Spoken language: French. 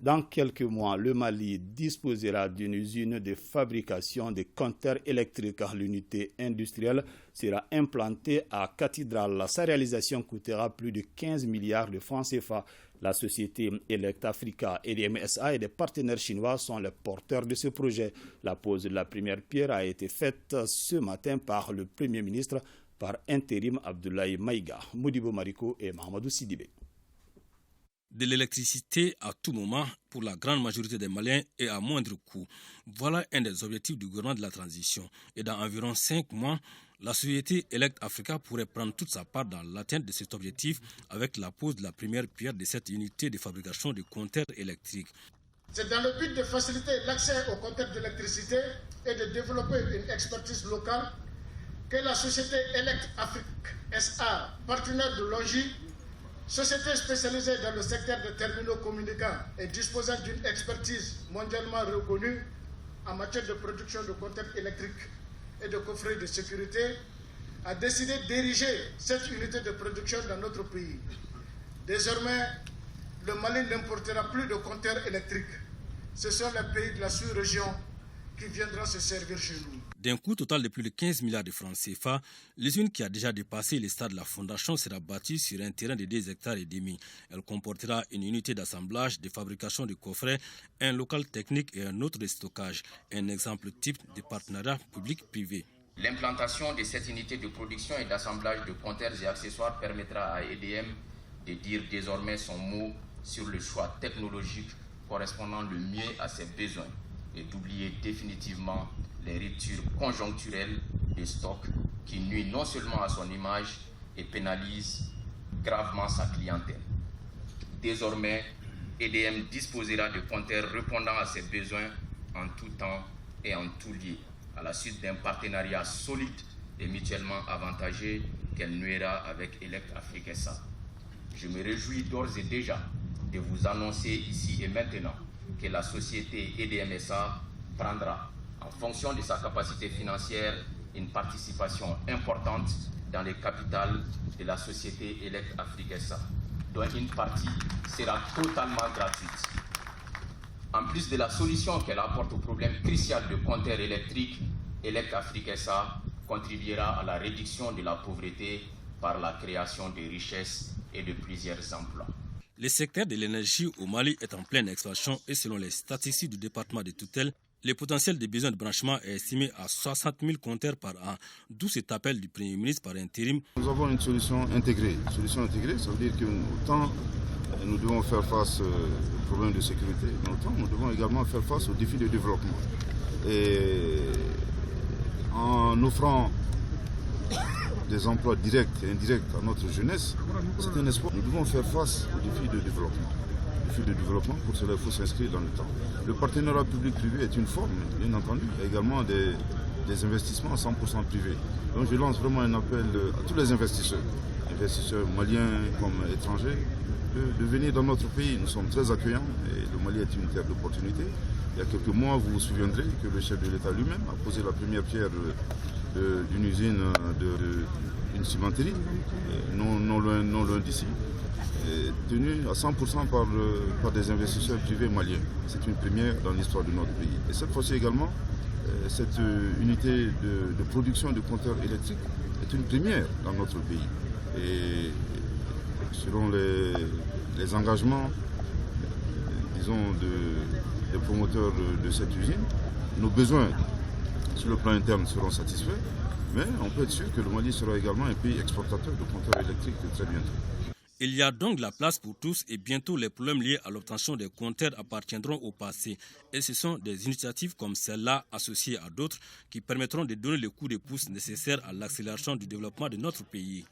Dans quelques mois, le Mali disposera d'une usine de fabrication de compteurs électriques. L'unité industrielle sera implantée à Cathédrale. Sa réalisation coûtera plus de 15 milliards de francs CFA. La société Elect Africa EDM SA et des partenaires chinois sont les porteurs de ce projet. La pose de la première pierre a été faite ce matin par le Premier ministre par intérim Abdoulaye Maïga, Modibo Mariko et Mahamadou Sidibé. De l'électricité à tout moment pour la grande majorité des Maliens et à moindre coût. Voilà un des objectifs du gouvernement de la transition. Et dans environ 5 mois, la société Elect Africa pourrait prendre toute sa part dans l'atteinte de cet objectif avec la pose de la première pierre de cette unité de fabrication de compteurs électriques. C'est dans le but de faciliter l'accès aux compteurs d'électricité et de développer une expertise locale que la société Elect Africa SA, partenaire de Longi, société spécialisée dans le secteur des terminaux communicants et disposant d'une expertise mondialement reconnue en matière de production de compteurs électriques et de coffrets de sécurité, a décidé d'ériger cette unité de production dans notre pays. Désormais, le Mali n'importera plus de compteurs électriques. Ce sont les pays de la sous-région qui viendront se servir chez nous. D'un coût total de plus de 15 milliards de francs CFA, l'usine qui a déjà dépassé les stades de la fondation sera bâtie sur un terrain de 2,5 hectares. Elle comportera une unité d'assemblage, de fabrication de coffrets, un local technique et un autre de stockage. Un exemple type de partenariat public-privé. L'implantation de cette unité de production et d'assemblage de compteurs et accessoires permettra à EDM de dire désormais son mot sur le choix technologique correspondant le mieux à ses besoins et d'oublier définitivement les ruptures conjoncturelles des stocks qui nuisent non seulement à son image et pénalisent gravement sa clientèle. Désormais, EDM disposera de compteurs répondant à ses besoins en tout temps et en tout lieu, à la suite d'un partenariat solide et mutuellement avantageux qu'elle nouera avec Elect Africa SA. Je me réjouis d'ores et déjà de vous annoncer ici et maintenant que la société EDM SA prendra, en fonction de sa capacité financière, une participation importante dans le capital de la société Elect Africa SA, dont une partie sera totalement gratuite. En plus de la solution qu'elle apporte au problème crucial de compteurs électriques, Elect Africa SA contribuera à la réduction de la pauvreté par la création de richesses et de plusieurs emplois. Le secteur de l'énergie au Mali est en pleine expansion et selon les statistiques du département de tutelle, le potentiel des besoins de branchement est estimé à 60 000 compteurs par an, d'où cet appel du Premier ministre par intérim. Nous avons une solution intégrée. Solution intégrée, ça veut dire que autant nous devons faire face aux problèmes de sécurité, mais autant nous devons également faire face aux défis de développement. Et en offrant des emplois directs et indirects à notre jeunesse, c'est un espoir. Nous devons faire face aux défis de développement. Pour cela, il faut s'inscrire dans le temps. Le partenariat public-privé est une forme, bien entendu. Il y a également des investissements 100% privés. Donc je lance vraiment un appel à tous les investisseurs maliens comme étrangers, de venir dans notre pays. Nous sommes très accueillants et le Mali est une terre d'opportunité. Il y a quelques mois, vous vous souviendrez que le chef de l'État lui-même a posé la première pierre d'une usine, d'une cimenterie, non loin d'ici, tenue à 100% par des investisseurs privés maliens. C'est une première dans l'histoire de notre pays. Et cette fois-ci également, cette unité de production de compteurs électriques est une première dans notre pays. Et selon les engagements, disons, des promoteurs de cette usine, nos besoins sur le plan interne seront satisfaits, mais on peut être sûr que le Mali sera également un pays exportateur de compteurs électriques très bientôt. Il y a donc la place pour tous et bientôt les problèmes liés à l'obtention des compteurs appartiendront au passé. Et ce sont des initiatives comme celle-là, associées à d'autres, qui permettront de donner le coup de pouce nécessaire à l'accélération du développement de notre pays.